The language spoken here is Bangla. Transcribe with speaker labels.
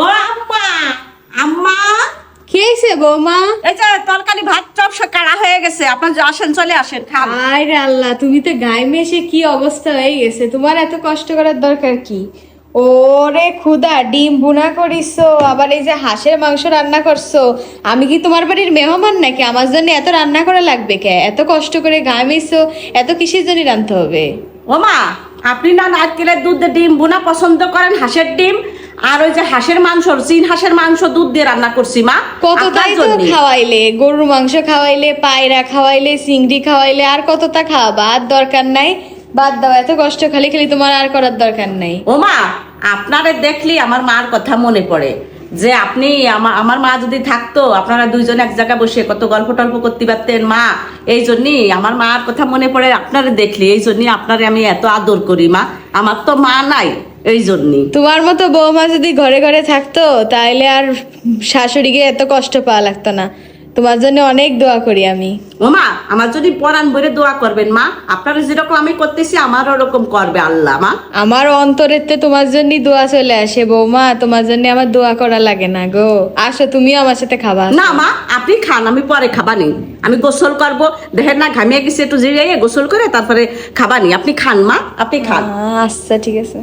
Speaker 1: ও আম্মা, আম্মা,
Speaker 2: কি হয়েছে বৌমা?
Speaker 1: এই যে তরকারি ভাত চপ সব কাড়া হয়ে গেছে, আপনার আসেন, চলে আসেন, খান।
Speaker 2: আরে আল্লাহ, তুমি তো গায়ে মেশে কি অবস্থা হয়ে গেছে, তোমার এত কষ্ট করার দরকার কি? ওরে খুদা, ডিম ভুনা করিছো, আবার এই যে হাঁসের মাংস রান্না করছো। আমি কি তোমার বাড়ির মেহমান নাকি? আমার জন্য এত রান্না করা লাগবে কে? এত কষ্ট করে গায়ে মেশো, এত কিসের জন্য রাঁধতে হবে?
Speaker 1: ও মা, আপনি না নারকেলের দুধ দিয়ে ডিম বোনা পছন্দ করেন, হাঁসের ডিম আর ওই যে হাঁসের মাংস, চীন হাঁসের মাংস দুধ দিয়ে রান্না করছি মা,
Speaker 2: কতটাই
Speaker 1: আপনার
Speaker 2: তো
Speaker 1: জন্যে।
Speaker 2: খাওয়াইলে, গরুর মাংস খাওয়াইলে, পায়রা খাওয়াইলে, চিংড়ি খাওয়াইলে, আর কতটা খাওয়াবা? আর দরকার নাই, বাদ দাও, এত কষ্ট খালি খালি তোমার আর করার দরকার নাই।
Speaker 1: ও মা, আপনারে দেখলি আমার মার কথা মনে পড়ে যে আপনি আমার মা যদি থাকতো, আপনারা দুইজন এক জায়গায় বসে কত গল্প টল্প করতে পারতেন মা। এই জন্যই আমার মার কথা মনে পড়ে, আপনারে দেখলি, এই জন্যই আপনারে আমি এত আদর করি মা। আমার তো মা নাই, এই জন্যই।
Speaker 2: তোমার মতো বৌমা যদি ঘরে ঘরে থাকতো তাহলে আর শাশুড়িকে এত কষ্ট পাওয়া লাগতো না। তোমার জন্য অনেক দোয়া করি আমি।
Speaker 1: ও মা, আমার যদি পরাণ ভরে দোয়া করবেন মা, আপনারা যেরকম আমি করতেছি আমারও ওরকম করবে আল্লাহ মা।
Speaker 2: আমার অন্তরেতে তোমার জন্য দোয়া চলে আসে বৌমা, তোমার জন্য আমার দোয়া করা লাগে না গো। আসো, তুমিও আমার সাথে খাবা।
Speaker 1: না মা, আপনি খান, আমি পরে খাবানি। আমি গোসল করব, দেখেন না ঘামিয়ে গেছে, একটু জিরিয়ে গোসল করে তারপরে খাবানি। আপনি খান মা, আপনি খান।
Speaker 2: আচ্ছা ঠিক আছে।